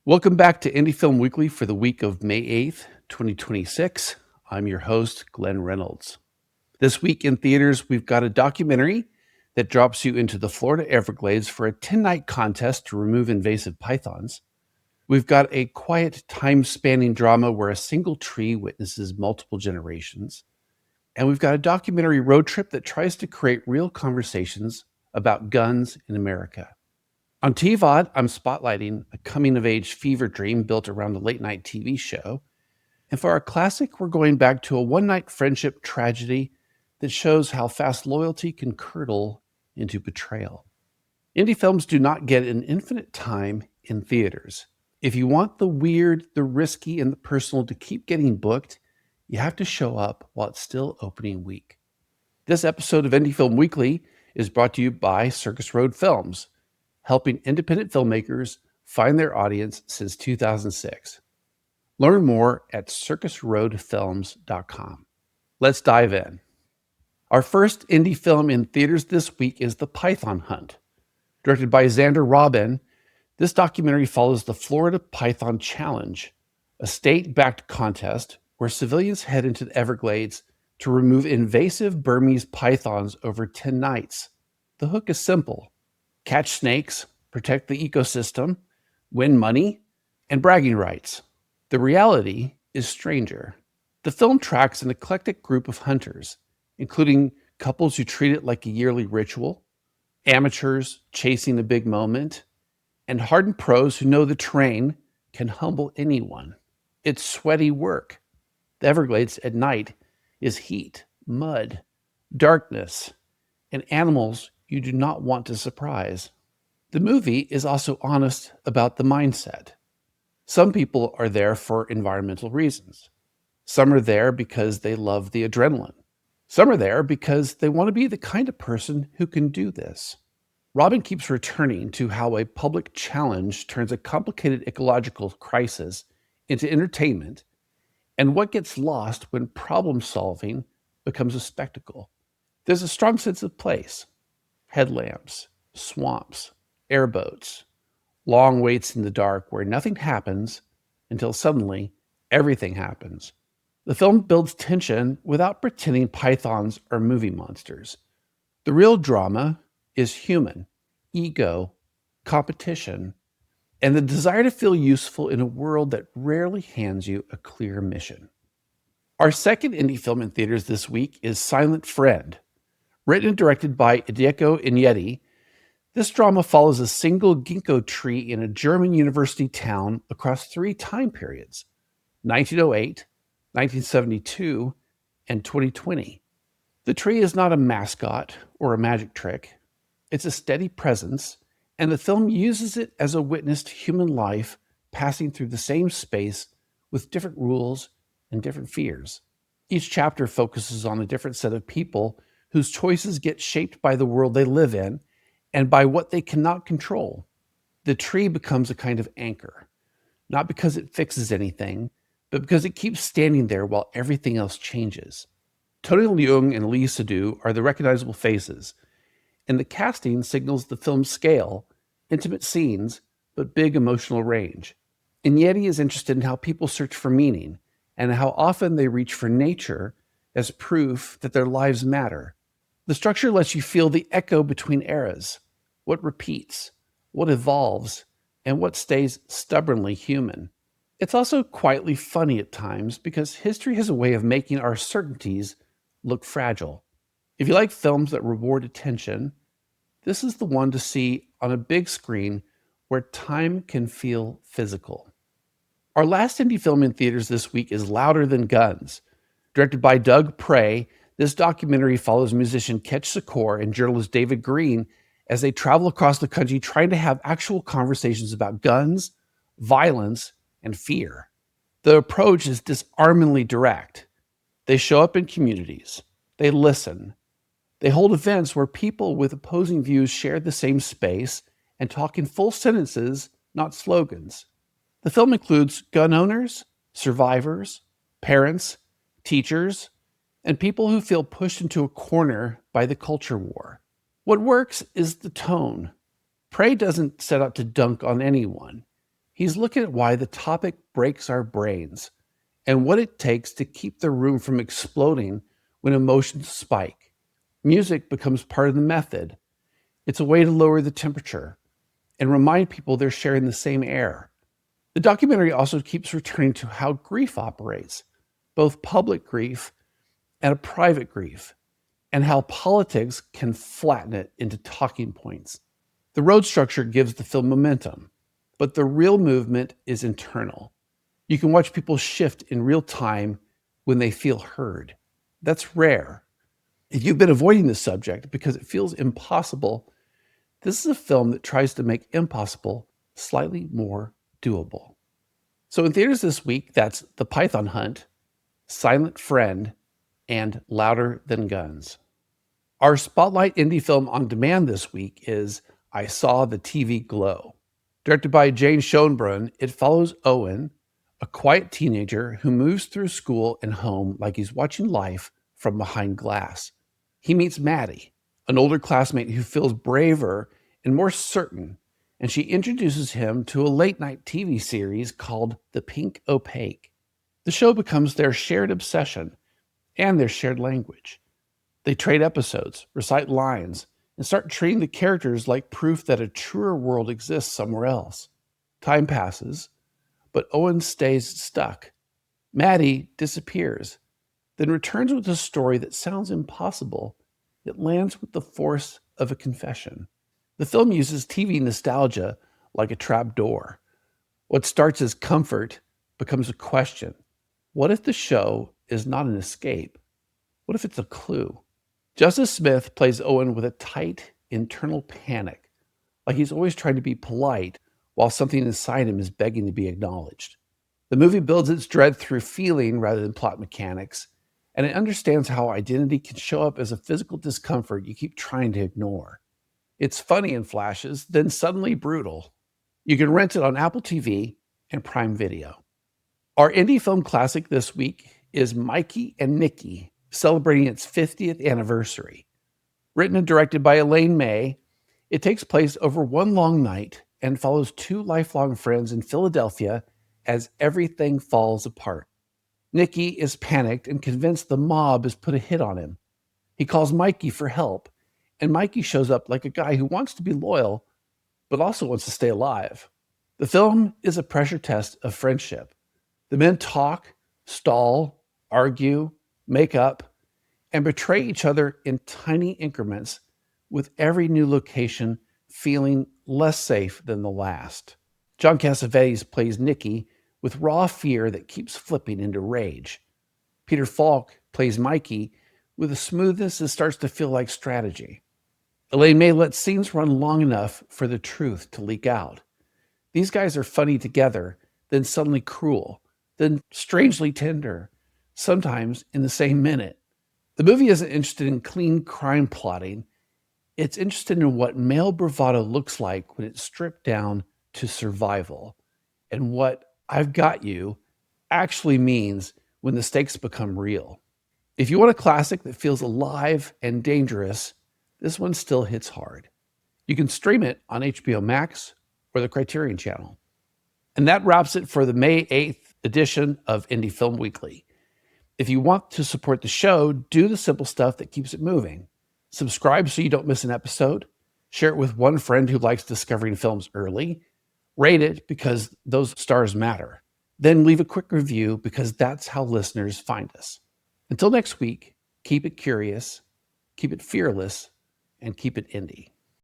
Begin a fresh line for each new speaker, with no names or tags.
Welcome back to Indie Film Weekly for the week of May 8th, 2026. I'm your host, Glen Reynolds. This week in theaters, we've got a documentary that drops you into the Florida Everglades for a 10-night contest to remove invasive pythons. We've got a quiet, time-spanning drama where a single tree witnesses multiple generations. And we've got a documentary road trip that tries to create real conversations about guns in America. On TVOD, I'm spotlighting a coming-of-age fever dream built around a late-night TV show. And for our classic, we're going back to a one-night friendship tragedy that shows how fast loyalty can curdle into betrayal. Indie films do not get an infinite time in theaters. If you want the weird, the risky, and the personal to keep getting booked, you have to show up while it's still opening week. This episode of Indie Film Weekly is brought to you by Circus Road Films, helping independent filmmakers find their audience since 2006. Learn more at circusroadfilms.com. Let's dive in. Our first indie film in theaters this week is The Python Hunt. Directed by Xander Robin, this documentary follows the Florida Python Challenge, a state-backed contest where civilians head into the Everglades to remove invasive Burmese pythons over 10 nights. The hook is simple: catch snakes, protect the ecosystem, win money, and bragging rights. The reality is stranger. The film tracks an eclectic group of hunters, including couples who treat it like a yearly ritual, amateurs chasing a big moment, and hardened pros who know the terrain can humble anyone. It's sweaty work. The Everglades at night is heat, mud, darkness, and animals you do not want to surprise. The movie is also honest about the mindset. Some people are there for environmental reasons. Some are there because they love the adrenaline. Some are there because they want to be the kind of person who can do this. Robin keeps returning to how a public challenge turns a complicated ecological crisis into entertainment, and what gets lost when problem solving becomes a spectacle. There's a strong sense of place. Headlamps, swamps, airboats, long waits in the dark where nothing happens until suddenly everything happens. The film builds tension without pretending pythons are movie monsters. The real drama is human, ego, competition, and the desire to feel useful in a world that rarely hands you a clear mission. Our second indie film in theaters this week is Silent Friend. Written and directed by Hideko Inyeti, this drama follows a single ginkgo tree in a German university town across 3 time periods: 1908, 1972, and 2020. The tree is not a mascot or a magic trick. It's a steady presence, and the film uses it as a witness to human life passing through the same space with different rules and different fears. Each chapter focuses on a different set of people whose choices get shaped by the world they live in and by what they cannot control. The tree becomes a kind of anchor, not because it fixes anything, but because it keeps standing there while everything else changes. Tony Leung and Lee Sedou are the recognizable faces, and the casting signals the film's scale: intimate scenes, but big emotional range. Inyeti is interested in how people search for meaning and how often they reach for nature as proof that their lives matter. The structure lets you feel the echo between eras: what repeats, what evolves, and what stays stubbornly human. It's also quietly funny at times because history has a way of making our certainties look fragile. If you like films that reward attention, this is the one to see on a big screen where time can feel physical. Our last indie film in theaters this week is Louder Than Guns. Directed by Doug Prey, this documentary follows musician Ketch Secor and journalist David Green as they travel across the country trying to have actual conversations about guns, violence, and fear. The approach is disarmingly direct. They show up in communities. They listen. They hold events where people with opposing views share the same space and talk in full sentences, not slogans. The film includes gun owners, survivors, parents, teachers, and people who feel pushed into a corner by the culture war. What works is the tone. Prey doesn't set out to dunk on anyone. He's looking at why the topic breaks our brains and what it takes to keep the room from exploding when emotions spike. Music becomes part of the method. It's a way to lower the temperature and remind people they're sharing the same air. The documentary also keeps returning to how grief operates, both public grief and a private grief, and how politics can flatten it into talking points. The road structure gives the film momentum, but the real movement is internal. You can watch people shift in real time when they feel heard. That's rare. If you've been avoiding this subject because it feels impossible, this is a film that tries to make impossible slightly more doable. So in theaters this week, that's The Python Hunt, Silent Friend, and Louder Than Guns. Our Spotlight Indie Film on Demand this week is I Saw the TV Glow. Directed by Jane Schoenbrunn, it follows Owen, a quiet teenager who moves through school and home like he's watching life from behind glass. He meets Maddie, an older classmate who feels braver and more certain, and she introduces him to a late-night TV series called The Pink Opaque. The show becomes their shared obsession and their shared language. They trade episodes, recite lines, and start treating the characters like proof that a truer world exists somewhere else. Time passes, but Owen stays stuck. Maddie disappears, then returns with a story that sounds impossible. It lands with the force of a confession. The film uses TV nostalgia like a trap door. What starts as comfort becomes a question. What if the show is not an escape? What if it's a clue? Justice Smith plays Owen with a tight internal panic, like he's always trying to be polite while something inside him is begging to be acknowledged. The movie builds its dread through feeling rather than plot mechanics, and it understands how identity can show up as a physical discomfort you keep trying to ignore. It's funny in flashes, then suddenly brutal. You can rent it on Apple TV and Prime Video. Our indie film classic this week is Mikey and Nicky, celebrating its 50th anniversary. Written and directed by Elaine May, it takes place over one long night and follows two lifelong friends in Philadelphia as everything falls apart. Nicky is panicked and convinced the mob has put a hit on him. He calls Mikey for help, and Mikey shows up like a guy who wants to be loyal, but also wants to stay alive. The film is a pressure test of friendship. The men talk, stall, argue, make up, and betray each other in tiny increments, with every new location feeling less safe than the last. John Cassavetes plays Nicky with raw fear that keeps flipping into rage. Peter Falk plays Mikey with a smoothness that starts to feel like strategy. Elaine May lets scenes run long enough for the truth to leak out. These guys are funny together, then suddenly cruel, then strangely tender, sometimes in the same minute. The movie isn't interested in clean crime plotting. It's interested in what male bravado looks like when it's stripped down to survival, and what I've got you actually means when the stakes become real. If you want a classic that feels alive and dangerous, this one still hits hard. You can stream it on HBO Max or the Criterion Channel. And that wraps it for the May 8th edition of Indie Film Weekly. If you want to support the show, do the simple stuff that keeps it moving. Subscribe so you don't miss an episode. Share it with one friend who likes discovering films early. Rate it because those stars matter. Then leave a quick review because that's how listeners find us. Until next week, keep it curious, keep it fearless, and keep it indie.